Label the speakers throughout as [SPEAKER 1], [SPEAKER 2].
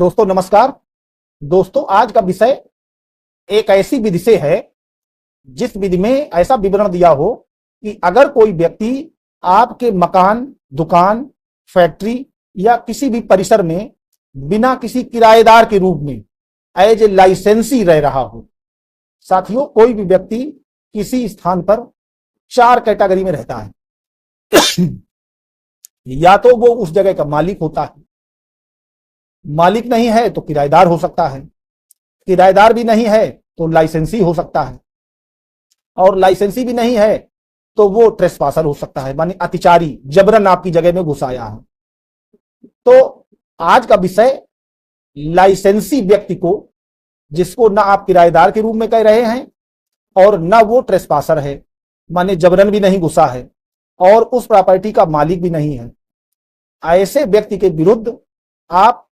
[SPEAKER 1] दोस्तों नमस्कार। दोस्तों आज का विषय एक ऐसी विधि से है जिस विधि में ऐसा विवरण दिया हो कि अगर कोई व्यक्ति आपके मकान, दुकान, फैक्ट्री या किसी भी परिसर में बिना किसी किराएदार के रूप में एज ए लाइसेंसी रह रहा हो। साथियों, कोई भी व्यक्ति किसी स्थान पर 4 कैटेगरी में रहता है। या तो वो उस जगह का मालिक होता है, मालिक नहीं है तो किराएदार हो सकता है, किराएदार भी नहीं है तो लाइसेंसी हो सकता है, और लाइसेंसी भी नहीं है तो वो ट्रेसपासर हो सकता है, माने अतिचारी, जबरन आपकी जगह में घुस आया है। तो आज का विषय लाइसेंसी व्यक्ति को, जिसको ना आप किराएदार के रूप में कह रहे हैं और ना वो ट्रेसपासर है, माने जबरन भी नहीं घुसा है और उस प्रॉपर्टी का मालिक भी नहीं है, ऐसे व्यक्ति के विरुद्ध आप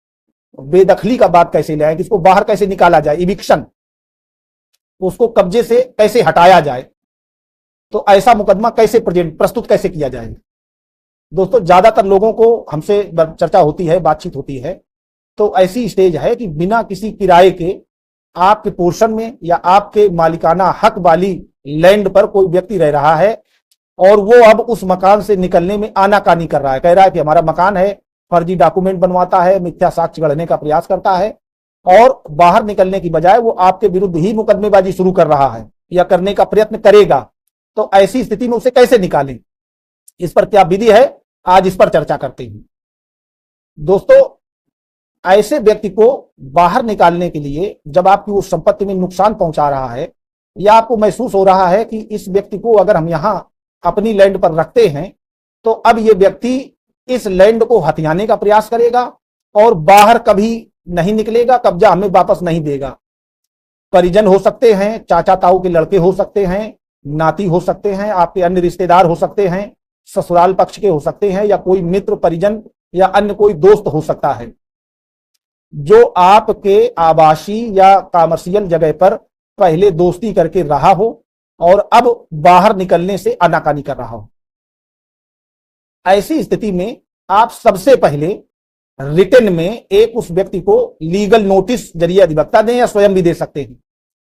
[SPEAKER 1] बेदखली का बात कैसे लाएं, किसको बाहर कैसे निकाला जाए, इविक्शन, उसको कब्जे से कैसे हटाया जाए, तो ऐसा मुकदमा कैसे प्रस्तुत कैसे किया जाए। दोस्तों ज्यादातर लोगों को हमसे चर्चा होती है, बातचीत होती है, तो ऐसी स्टेज है कि बिना किसी किराए के आपके पोर्शन में या आपके मालिकाना हक वाली लैंड पर कोई व्यक्ति रह रहा है और वो अब उस मकान से निकलने में आनाकानी कर रहा है, कह रहा है कि हमारा मकान है, फर्जी डॉक्यूमेंट बनवाता है, मिथ्या साक्ष्य गढ़ने का प्रयास करता है और बाहर निकलने की बजाय वो आपके विरुद्ध ही मुकदमेबाजी शुरू कर रहा है या करने का प्रयत्न करेगा। तो ऐसी स्थिति में उसे कैसे निकालें, इस पर क्या विधि है, आज इस पर चर्चा करते हैं। दोस्तों ऐसे व्यक्ति को बाहर निकालने के लिए, जब आपकी उस संपत्ति में नुकसान पहुंचा रहा है या आपको महसूस हो रहा है कि इस व्यक्ति को अगर हम यहां अपनी लैंड पर रखते हैं तो अब ये व्यक्ति इस लैंड को हथियाने का प्रयास करेगा और बाहर कभी नहीं निकलेगा, कब्जा हमें वापस नहीं देगा। परिजन हो सकते हैं, चाचा ताऊ के लड़के हो सकते हैं, नाती हो सकते हैं, आपके अन्य रिश्तेदार हो सकते हैं, ससुराल पक्ष के हो सकते हैं, या कोई मित्र परिजन या अन्य कोई दोस्त हो सकता है जो आपके आवासीय या कमर्शियल जगह पर पहले दोस्ती करके रहा हो और अब बाहर निकलने से आनाकानी कर रहा हो। ऐसी स्थिति में आप सबसे पहले रिटन में एक उस व्यक्ति को लीगल नोटिस जरिए अधिवक्ता दें या स्वयं भी दे सकते हैं,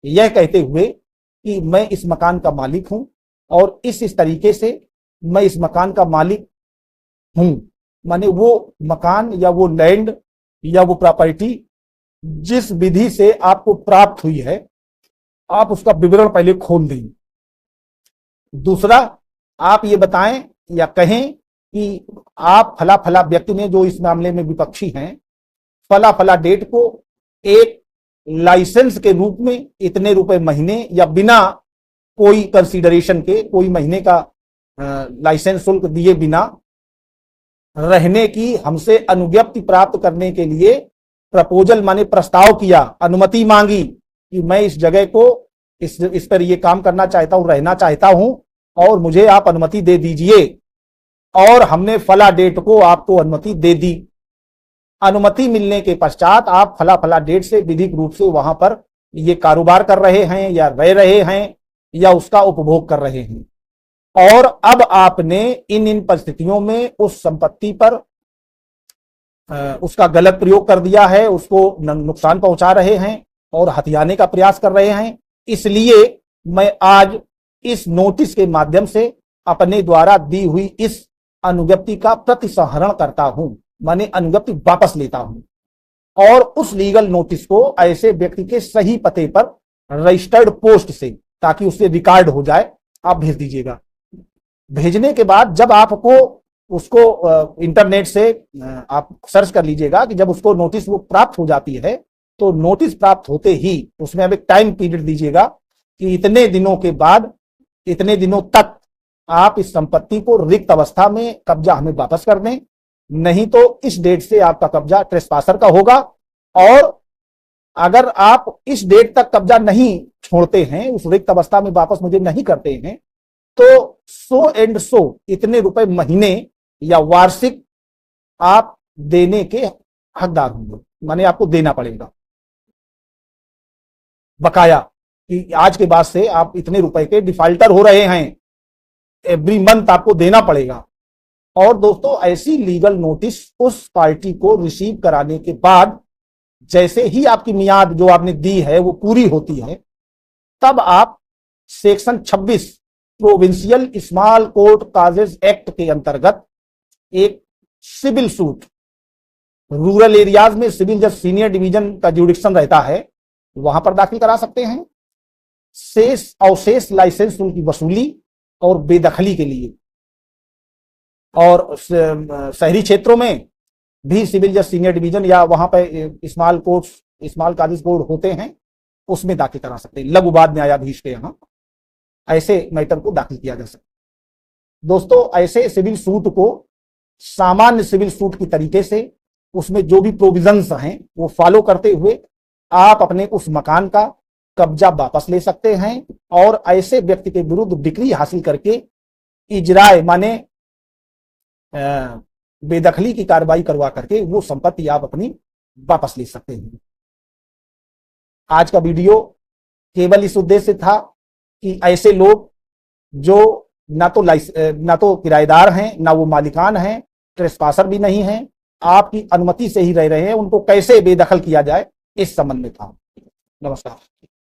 [SPEAKER 1] यह कहते हुए कि मैं इस मकान का मालिक हूं और इस तरीके से मैं इस मकान का मालिक हूं, माने वो मकान या वो लैंड या वो प्रॉपर्टी जिस विधि से आपको प्राप्त हुई है, आप उसका विवरण पहले खोल दें। दूसरा, आप ये बताएं या कहें कि आप फला फला व्यक्ति ने, जो इस मामले में विपक्षी हैं, फला फला डेट को एक लाइसेंस के रूप में इतने रुपए महीने या बिना कोई कंसीडरेशन के, कोई महीने का लाइसेंस शुल्क दिए बिना रहने की हमसे अनुज्ञप्ति प्राप्त करने के लिए प्रपोजल माने प्रस्ताव किया, अनुमति मांगी कि मैं इस जगह को इस पर ये काम करना चाहता हूं, रहना चाहता हूं और मुझे आप अनुमति दे दीजिए, और हमने फला डेट को आपको अनुमति दे दी। अनुमति मिलने के पश्चात आप फला फला डेट से विधिक रूप से वहां पर ये कारोबार कर रहे हैं या रह रहे हैं या उसका उपभोग कर रहे हैं, और अब आपने इन परिस्थितियों में उस संपत्ति पर उसका गलत प्रयोग कर दिया है, उसको नुकसान पहुंचा रहे हैं और हथियाने का प्रयास कर रहे हैं। इसलिए मैं आज इस नोटिस के माध्यम से अपने द्वारा दी हुई इस अनुज्ञप्ति का प्रतिसंहरण करता हूं, माने अनुज्ञप्ति वापस लेता हूं, और उस लीगल नोटिस को ऐसे व्यक्ति के सही पते पर रजिस्टर्ड पोस्ट से, ताकि उससे रिकॉर्ड हो जाए, आप भेज दीजिएगा। भेजने के बाद जब आपको उसको इंटरनेट से आप सर्च कर लीजिएगा कि जब उसको नोटिस वो प्राप्त हो जाती है, तो नोटिस प्राप्त होते ही उसमें अब एक टाइम पीरियड दीजिएगा कि इतने दिनों के बाद, इतने दिनों तक आप इस संपत्ति को रिक्त अवस्था में कब्जा हमें वापस कर दें, नहीं तो इस डेट से आपका कब्जा ट्रेसपासर का होगा, और अगर आप इस डेट तक कब्जा नहीं छोड़ते हैं, उस रिक्त अवस्था में वापस मुझे नहीं करते हैं, तो 100 इतने रुपए महीने या वार्षिक आप देने के हकदार होंगे, माने आपको देना पड़ेगा बकाया, कि आज के बाद से आप इतने रुपए के डिफाल्टर हो रहे हैं, एवरी मंथ आपको देना पड़ेगा। और दोस्तों ऐसी लीगल नोटिस उस पार्टी को रिसीव कराने के बाद जैसे ही आपकी मियाद जो आपने दी है वो पूरी होती है, तब आप section 26 provincial small court causes act के अंतर्गत एक सिविल सूट, रूरल एरियाज में सिविल जज सीनियर डिवीजन का जुडिक्शन रहता है, वहां पर दाखिल करा सकते हैं शेष अवशेष लाइसेंस शुल्क की वसूली और बेदखली के लिए। और शहरी क्षेत्रों में भी सिविल जज सीनियर डिवीजन या वहां पे small court, small causes court होते हैं, उसमें दाखिल करा सकते हैं। लघु बाद न्यायाधीश के यहां ऐसे मैटर को दाखिल किया जा सकता है। दोस्तों, ऐसे सिविल सूट को सामान्य सिविल सूट की तरीके से उसमें जो भी प्रोविजंस हैं वो फॉलो करते हुए आप अपने उस मकान का कब्जा वापस ले सकते हैं और ऐसे व्यक्ति के विरुद्ध डिक्री हासिल करके इजराए माने बेदखली की कार्रवाई करवा करके वो संपत्ति आप अपनी वापस ले सकते हैं। आज का वीडियो केवल इस उद्देश्य था कि ऐसे लोग जो ना तो किराएदार हैं, ना वो मालिकान हैं, ट्रेसपासर भी नहीं हैं, आपकी अनुमति से ही रह रहे हैं, उनको कैसे बेदखल किया जाए इस संबंध में था। नमस्कार।